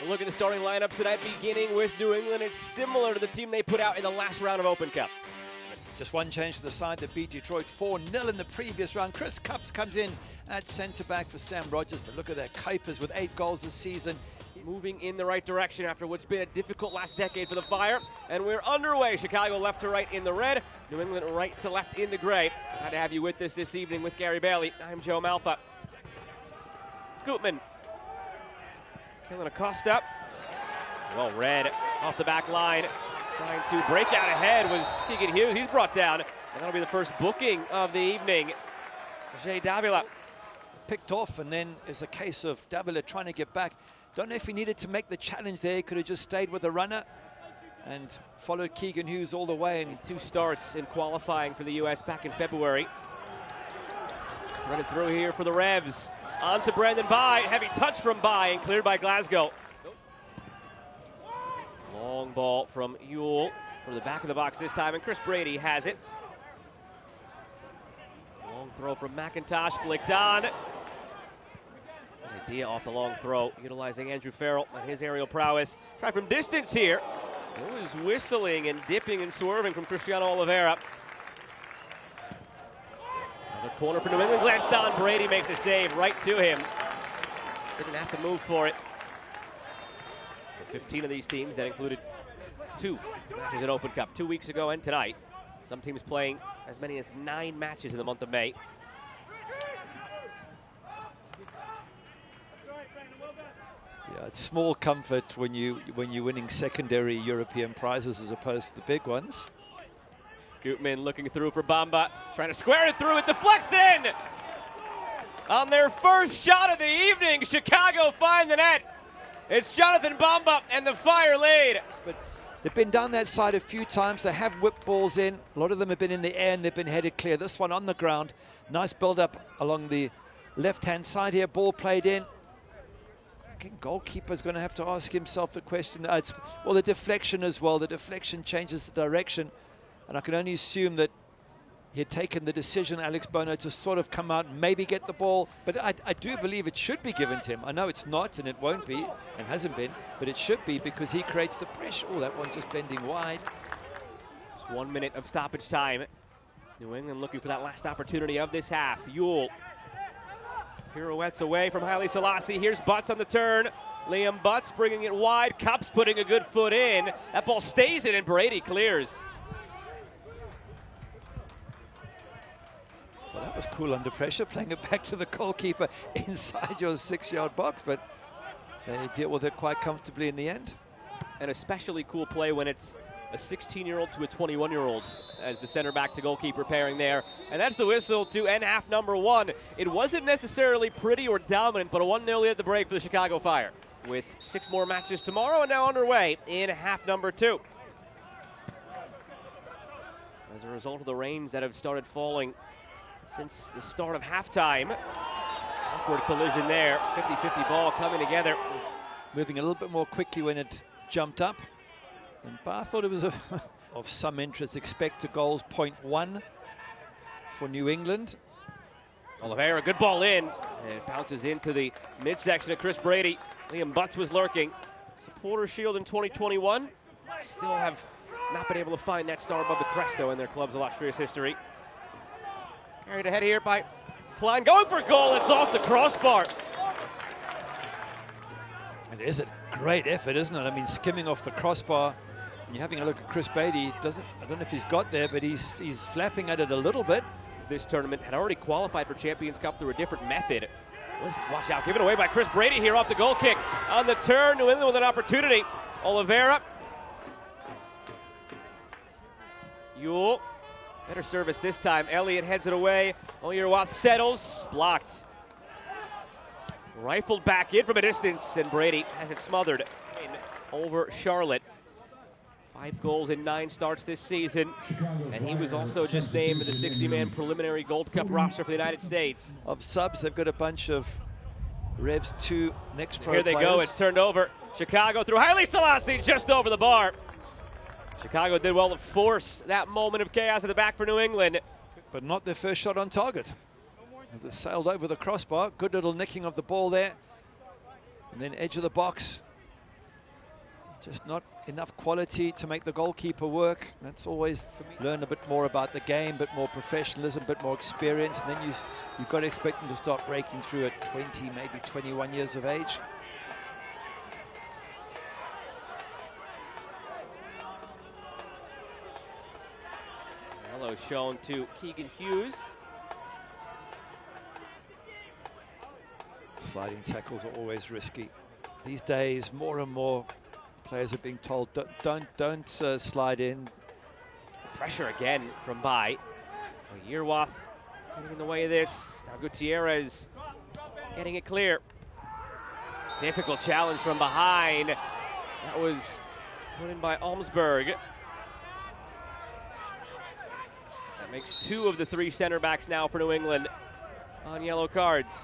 A look at the starting lineup tonight, beginning with New England. It's similar to the team they put out in the last round of Open Cup. Just one change to the side that beat Detroit 4-0 in the previous round. Chris Cupps comes in at centre-back for Sam Rogers, but look at that, Kuipers with 8 goals this season. Moving in the right direction after what's been a difficult last decade for the Fire. And we're underway. Chicago left to right in the red, New England right to left in the gray. Glad to have you with us this evening with Gary Bailey. I'm Joe Malfa. Gutman. Killing Acosta. Well read off the back line. Trying to break out ahead was Keegan Hughes. He's brought down. And that'll be the first booking of the evening. Jay Davila. Picked off, and then it's a case of Davila trying to get back. Don't know if he needed to make the challenge there. He could have just stayed with the runner and followed Keegan Hughes all the way. And 2 starts in qualifying for the U.S. back in February. Threaded through here for the Revs. On to Brandon Bye. Heavy touch from Bye and cleared by Glasgow. Long ball from Ewell for the back of the box this time, and Chris Brady has it. Long throw from McIntosh, flicked on. Good idea off the long throw, utilizing Andrew Farrell and his aerial prowess. Try from distance here. It was whistling and dipping and swerving from Cristiano Oliveira. Another corner for New England, glanced on. Brady makes the save right to him. Didn't have to move for it. 15 of these teams, that included 2 matches at Open Cup 2 weeks ago and tonight. Some teams playing as many as 9 matches in the month of May. yeah, it's small comfort when you're winning secondary European prizes as opposed to the big ones. Gutman looking through for Bamba, trying to square it through. It deflects in! On their first shot of the evening, Chicago find the net. It's Jonathan Bamba and the Fire lead. But they've been down that side a few times. They have whipped balls in. A lot of them have been in the air and they've been headed clear. This one on the ground. Nice build-up along the left-hand side here. Ball played in. Again, goalkeeper's going to have to ask himself the question. Well, the deflection as well. The deflection changes the direction. And I can only assume that he had taken the decision, Alex Bono, to sort of come out and maybe get the ball. But I do believe it should be given to him. I know it's not, and it won't be, and hasn't been, but it should be because he creates the pressure. Oh, that one just bending wide. Just 1 minute of stoppage time. New England looking for that last opportunity of this half. Ewell pirouettes away from Haile Selassie. Here's Butts on the turn. Liam Butts bringing it wide. Cupps putting a good foot in. That ball stays in, and Brady clears. Well, that was cool under pressure, playing it back to the goalkeeper inside your 6-yard box, but they deal with it quite comfortably in the end. An especially cool play when it's a 16-year-old to a 21-year-old as the center back to goalkeeper pairing there. And that's the whistle to end half number 1. It wasn't necessarily pretty or dominant, but a 1-0 lead at the break for the Chicago Fire, with 6 more matches tomorrow and now underway in half number 2. As a result of the rains that have started falling since the start of halftime. Awkward collision there. 50-50 ball coming together. Moving a little bit more quickly when it jumped up. And I thought it was of some interest. Expected goals 0.1 for New England. Oliveira, good ball in. And it bounces into the midsection of Chris Brady. Liam Butts was lurking. Supporter Shield in 2021. Still have not been able to find that star above the Cresto in their club's illustrious history. Carried ahead here by Klein, going for goal. It's off the crossbar. It is a great effort, isn't it? I mean, skimming off the crossbar. And you're having a look at Chris Brady. I don't know if he's got there, but he's flapping at it a little bit. This tournament had already qualified for Champions Cup through a different method. Watch out, given away by Chris Brady here off the goal kick. On the turn, New England with an opportunity. Oliveira. Ewell. Better service this time. Elliott heads it away. Oyerwath settles. Blocked. Rifled back in from a distance, and Brady has it smothered over Charlotte. 5 goals in 9 starts this season, and he was also just named the 60-man preliminary Gold Cup roster for the United States. Of subs, they've got a bunch of Revs 2 next pro Here they players. go. It's turned over. Chicago through Haile Selassie, just over the bar. Chicago did well to force that moment of chaos at the back for New England. But not their first shot on target. As it sailed over the crossbar. Good little nicking of the ball there. And then edge of the box. Just not enough quality to make the goalkeeper work. That's always, for me, learn a bit more about the game, a bit more professionalism, a bit more experience, and then you've got to expect them to start breaking through at 20, maybe 21 years of age. Yellow shown to Keegan Hughes. Sliding tackles are always risky. These days, more and more players are being told, don't slide in. Pressure again from Bai. Yerwath getting in the way of this. Now Gutierrez getting it clear. Difficult challenge from behind. That was put in by Almsberg. That makes 2 of the 3 center backs now for New England on yellow cards.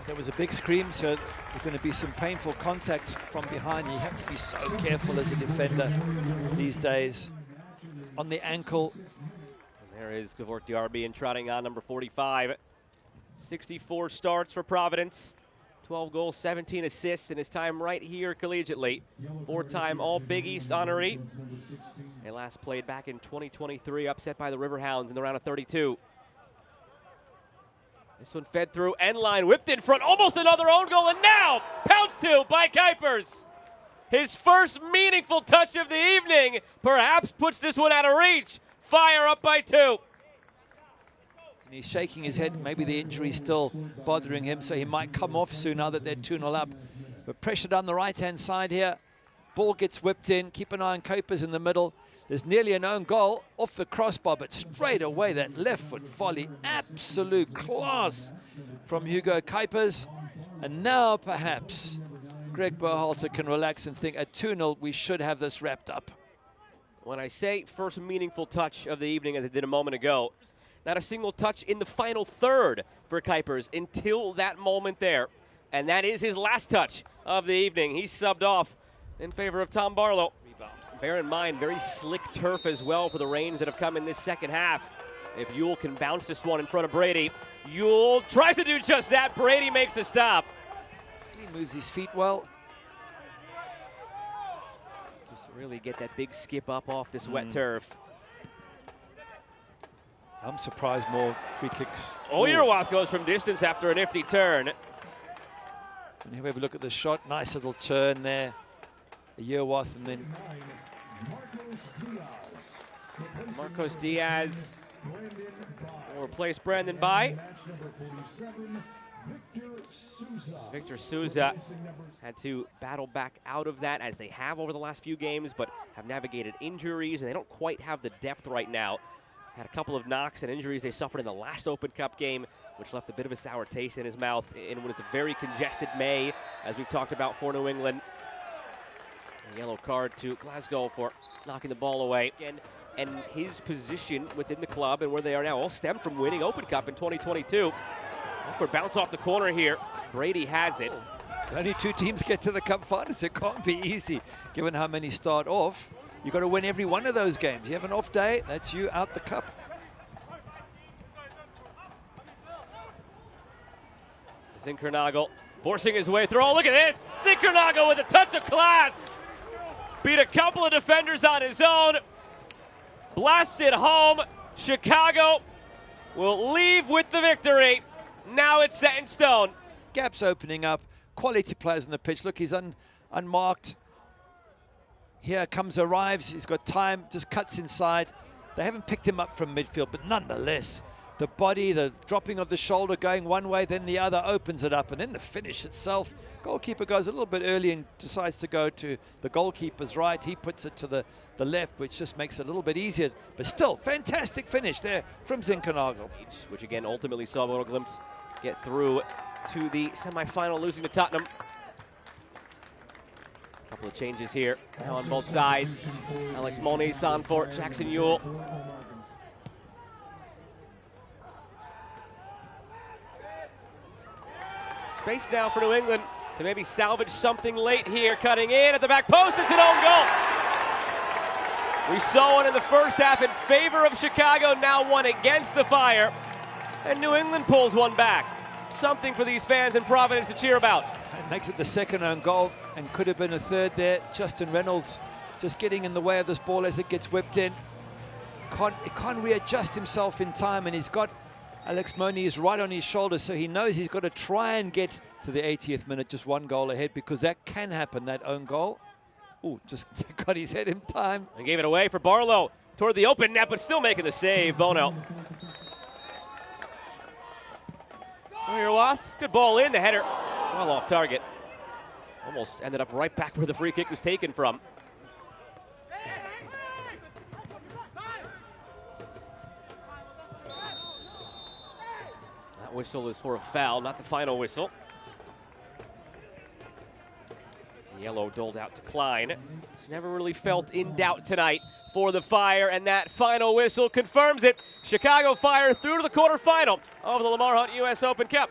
There was a big scream, so there's going to be some painful contact from behind. You have to be so careful as a defender these days. On the ankle. And there is Gavort Diarby trotting on number 45. 64 starts for Providence. 12 goals, 17 assists in his time right here collegiately. 4-time All-Big East honoree. They last played back in 2023, upset by the Riverhounds in the round of 32. This one fed through, end line, whipped in front, almost another own goal, and now pounced to by Kuipers. His first meaningful touch of the evening, perhaps puts this one out of reach. Fire up by 2. And he's shaking his head. Maybe the injury's still bothering him, so he might come off soon now that they're 2-0 up. But pressure down the right-hand side here. Ball gets whipped in. Keep an eye on Kuipers in the middle. There's nearly an own goal off the crossbar, but straight away that left foot volley. Absolute class from Hugo Kuipers. And now perhaps Greg Berhalter can relax and think at 2-0 we should have this wrapped up. When I say first meaningful touch of the evening, as I did a moment ago, not a single touch in the final third for Kuipers until that moment there. And that is his last touch of the evening. He's subbed off in favor of Tom Barlow. Bear in mind, very slick turf as well for the rains that have come in this second half. If Ewell can bounce this one in front of Brady, Ewell tries to do just that. Brady makes the stop. He moves his feet well. Just really get that big skip up off this wet turf. I'm surprised more free kicks. Oyerwath goes from distance after a nifty turn. And here we have a look at the shot. Nice little turn there. Yerwath, and then Marcos Diaz will replace Brandon Bai. Victor Souza had to battle back out of that, as they have over the last few games, but have navigated injuries, and they don't quite have the depth right now. Had a couple of knocks and injuries they suffered in the last Open Cup game, which left a bit of a sour taste in his mouth in what is a very congested May, as we've talked about, for New England. A yellow card to Glasgow for knocking the ball away. And his position within the club and where they are now all stemmed from winning Open Cup in 2022. Awkward bounce off the corner here. Brady has it. Only 2 teams get to the cup finals. It can't be easy, given how many start off. You've got to win every one of those games. You have an off day, that's you out the cup. Zinkernagel forcing his way through. Oh, look at this. Zinkernagel with a touch of class. Beat a couple of defenders on his own. Blasts it home. Chicago will leave with the victory. Now it's set in stone. Gaps opening up. Quality players on the pitch. Look, he's unmarked. Here arrives. He's got time. Just cuts inside. They haven't picked him up from midfield, but nonetheless, the body, the dropping of the shoulder going one way, then the other, opens it up. And then the finish itself. Goalkeeper goes a little bit early and decides to go to the goalkeeper's right. He puts it to the left, which just makes it a little bit easier. But still, fantastic finish there from Zinkernagel. Which again ultimately saw Bodo Glimt get through to the semifinal, losing to Tottenham. A couple of changes here now on both sides. Alex Moniz on for Jackson Ewell. Space now for New England to maybe salvage something late here. Cutting in at the back post, it's an own goal. We saw one in the first half in favor of Chicago, now one against the Fire. And New England pulls one back. Something for these fans in Providence to cheer about. And makes it the second own goal and could have been a third there. Justin Reynolds just getting in the way of this ball as it gets whipped in. He can't readjust himself in time, and he's got Alex Moniz right on his shoulder, so he knows he's got to try and get to the 80th minute just one goal ahead, because that can happen, that own goal. Ooh, just got his head in time. And gave it away for Barlow toward the open net, but still making the save, Bono. Oyerwath, good ball in, the header, well off target. Almost ended up right back where the free kick was taken from. That whistle is for a foul, not the final whistle. The yellow doled out to Klein. He's never really felt in doubt tonight for the Fire, and that final whistle confirms it. Chicago Fire through to the quarterfinal of the Lamar Hunt U.S. Open Cup.